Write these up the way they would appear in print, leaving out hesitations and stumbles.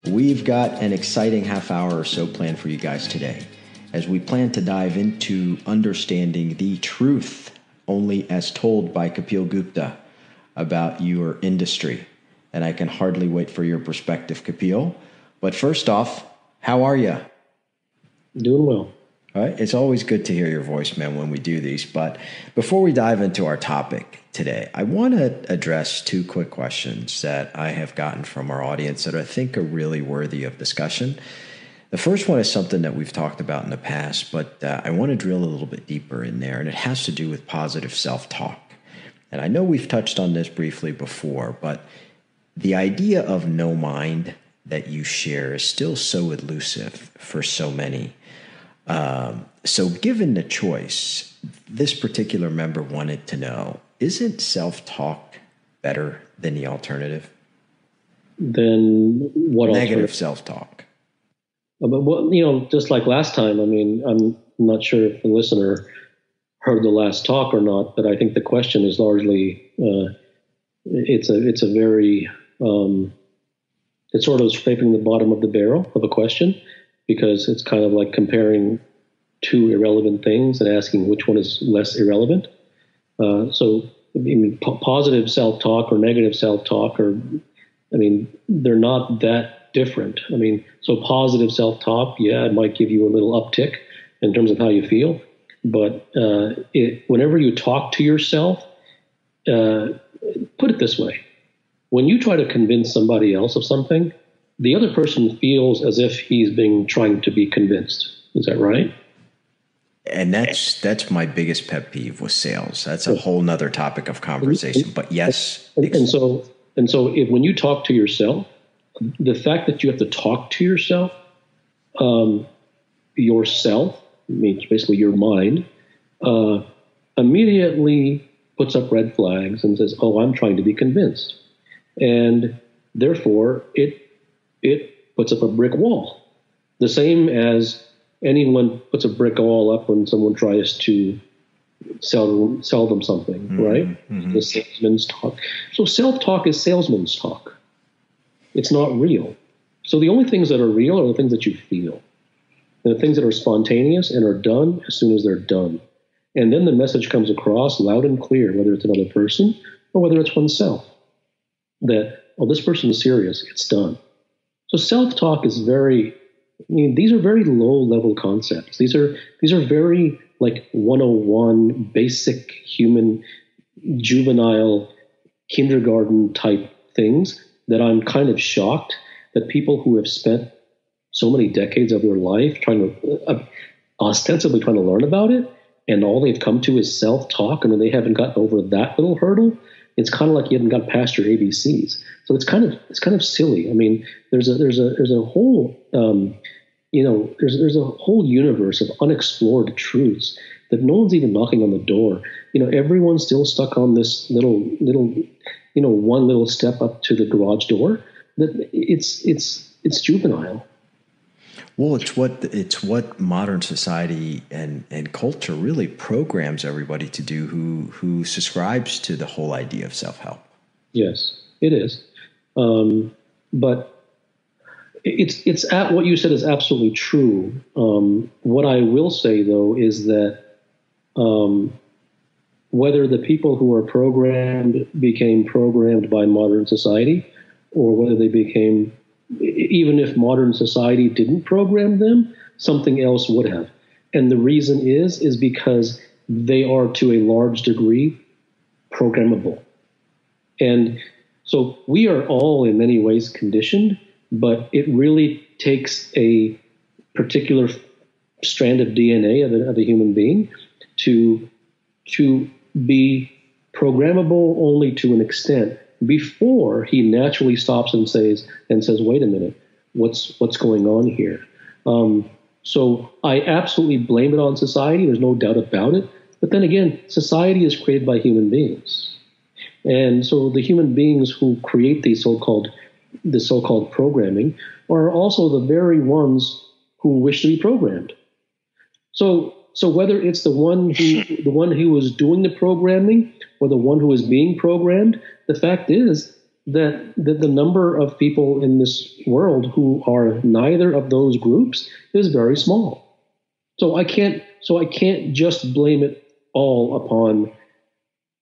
We've got an exciting half hour or so planned for you guys today, as we plan to dive into understanding the truth only as told by Kapil Gupta about your industry. And I can hardly wait for your perspective, Kapil. But first off, how are you? Doing well. All right. It's always good to hear your voice, man, when we do these. But before we dive into our topic today, I want to address two quick questions that I have gotten from our audience that I think are really worthy of discussion. The first one is something that we've talked about in the past, but I want to drill a little bit deeper in there, and it has to do with positive self-talk. And I know we've touched on this briefly before, but the idea of no mind that you share is still so elusive for so many. So given the choice, this particular member wanted to know, isn't self-talk better than the alternative? Then what? Negative self-talk. But what, just like last time, I mean, I'm not sure if the listener heard the last talk or not, but I think the question is largely, it's a very, it's sort of scraping the bottom of the barrel of a question, because it's kind of like comparing two irrelevant things and asking which one is less irrelevant. So, I mean, positive self-talk or negative self-talk, they're not that different. I mean, so positive self-talk, yeah, it might give you a little uptick in terms of how you feel. But whenever you talk to yourself, put it this way. When you try to convince somebody else of something, the other person feels as if he's trying to be convinced. Is that right? And that's my biggest pet peeve with sales. That's a whole nother topic of conversation. But yes. And so when you talk to yourself, the fact that you have to talk to yourself, means basically your mind, immediately puts up red flags and says, "Oh, I'm trying to be convinced," and therefore it puts up a brick wall. The same as anyone puts a brick wall up when someone tries to sell them something, right? Mm-hmm. The salesman's talk. So self-talk is salesman's talk. It's not real. So the only things that are real are the things that you feel. And the things that are spontaneous and are done as soon as they're done. And then the message comes across loud and clear, whether it's another person or whether it's oneself, that, oh, this person is serious, it's done. So self-talk is these are very low-level concepts. These are very like 101 basic human, juvenile, kindergarten type things that I'm kind of shocked that people who have spent so many decades of their life ostensibly trying to learn about it, and all they've come to is self-talk, and when they haven't gotten over that little hurdle, it's kind of like you haven't got past your ABCs. So it's kind of silly. I mean, there's a whole there's a whole universe of unexplored truths that no one's even knocking on the door. Everyone's still stuck on this little one little step up to the garage door. That it's juvenile. Well, it's what modern society and culture really programs everybody to do who subscribes to the whole idea of self-help. Yes, it is. But it's at what you said is absolutely true. What I will say though is that whether the people who are programmed became programmed by modern society, or whether they became, even if modern society didn't program them, something else would have. And the reason is because they are to a large degree programmable. And so we are all in many ways conditioned, but it really takes a particular strand of DNA of a human being to be programmable only to an extent before he naturally stops and says, wait a minute, what's going on here? So I absolutely blame it on society. There's no doubt about it. But then again, society is created by human beings. And so the human beings who create this so-called programming are also the very ones who wish to be programmed. So whether it's the one who was doing the programming or the one who is being programmed, the fact is that the number of people in this world who are neither of those groups is very small. So I can't just blame it all upon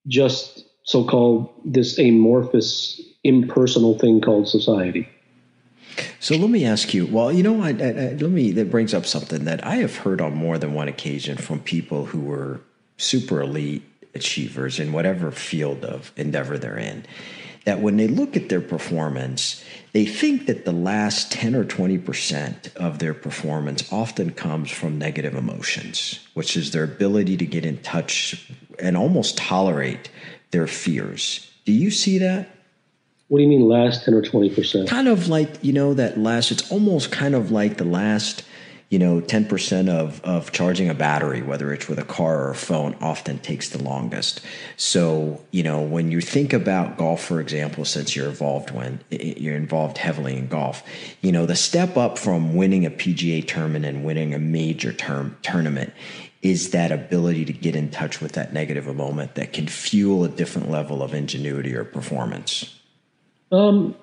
just so-called this amorphous, impersonal thing called society. So let me ask you, well, you know, that brings up something that I have heard on more than one occasion from people who were super elite achievers in whatever field of endeavor they're in, that when they look at their performance, they think that the last 10 or 20% of their performance often comes from negative emotions, which is their ability to get in touch and almost tolerate their fears. Do you see that? What do you mean last 10 or 20%? Kind of like, you know, it's almost kind of like the last, 10% of charging a battery, whether it's with a car or a phone, often takes the longest. So, when you think about golf, for example, since you're involved heavily in golf, the step up from winning a PGA tournament and winning a major tournament is that ability to get in touch with that negative moment that can fuel a different level of ingenuity or performance. That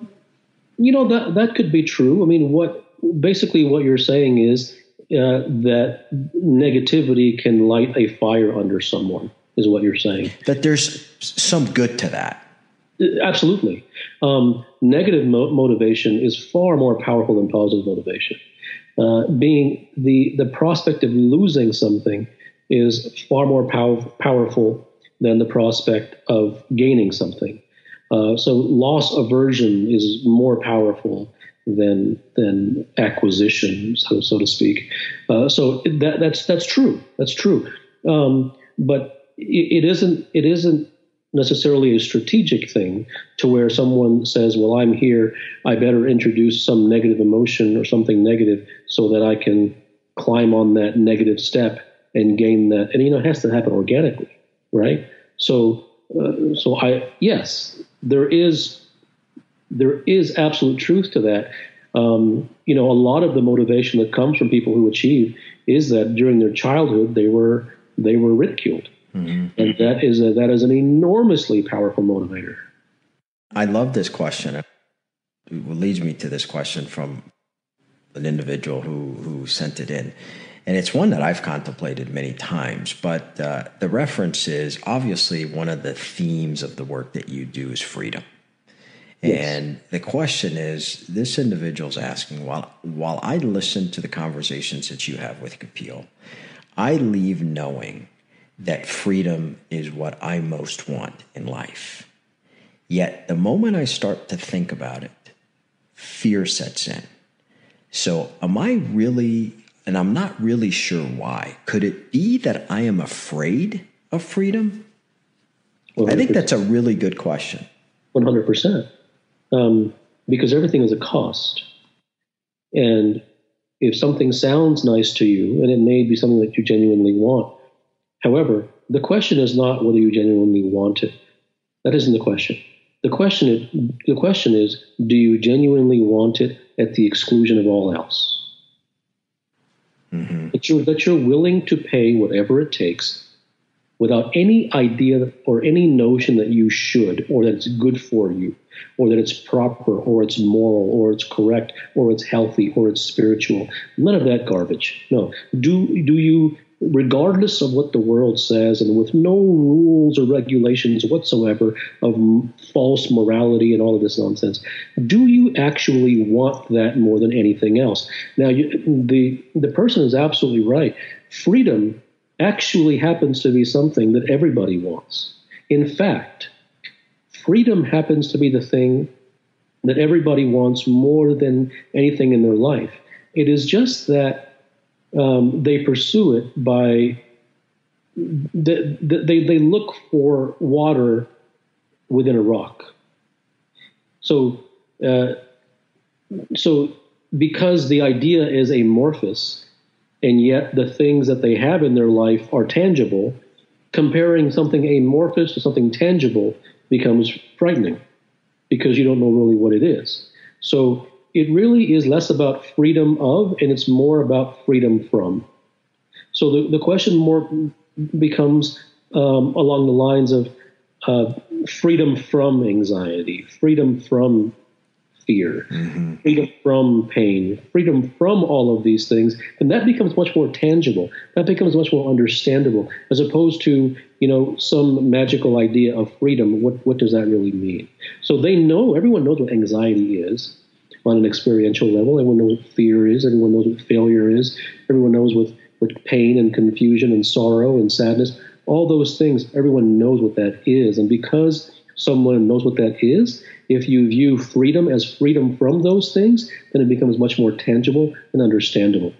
could be true. I mean, what you're saying is that negativity can light a fire under someone, is what you're saying. That there's some good to that. Absolutely. Negative motivation is far more powerful than positive motivation. Being the prospect of losing something is far more powerful than the prospect of gaining something. So loss aversion is more powerful than acquisition, so to speak. So that's true. That's true. But it isn't necessarily a strategic thing to where someone says, "Well, I'm here. I better introduce some negative emotion or something negative so that I can climb on that negative step and gain that." And it has to happen organically, right? Yes, there is absolute truth to that. A lot of the motivation that comes from people who achieve is that during their childhood they were ridiculed, and that is an enormously powerful motivator. I love this question. It leads me to this question from an individual who sent it in. And it's one that I've contemplated many times, but the reference is obviously one of the themes of the work that you do is freedom. Yes. And the question is, this individual's asking, while I listen to the conversations that you have with Kapil, I leave knowing that freedom is what I most want in life. Yet the moment I start to think about it, fear sets in. So am I really... And I'm not really sure why. Could it be that I am afraid of freedom? 100%. I think that's a really good question. 100%. Because everything is a cost. And if something sounds nice to you, and it may be something that you genuinely want, however, the question is not whether you genuinely want it. That isn't the question. The question is, do you genuinely want it at the exclusion of all else? Mm-hmm. That you're willing to pay whatever it takes without any idea or any notion that you should, or that it's good for you, or that it's proper, or it's moral, or it's correct, or it's healthy, or it's spiritual. None of that garbage. No. Do you, regardless of what the world says and with no rules or regulations whatsoever of false morality and all of this nonsense, do you actually want that more than anything else? Now, the person is absolutely right. Freedom actually happens to be something that everybody wants. In fact, freedom happens to be the thing that everybody wants more than anything in their life. It is just that they pursue it by they look for water within a rock. So because the idea is amorphous, and yet the things that they have in their life are tangible, comparing something amorphous to something tangible becomes frightening because you don't know really what it is. So it really is less about freedom of, and it's more about freedom from. So the question more becomes along the lines of freedom from anxiety, freedom from fear, freedom from pain, freedom from all of these things, and that becomes much more tangible. That becomes much more understandable, as opposed to, some magical idea of freedom. What does that really mean? So everyone knows what anxiety is on an experiential level. Everyone knows what fear is. Everyone knows what failure is. Everyone knows what pain and confusion and sorrow and sadness, all those things, everyone knows what that is. And because someone knows what that is, if you view freedom as freedom from those things, then it becomes much more tangible and understandable.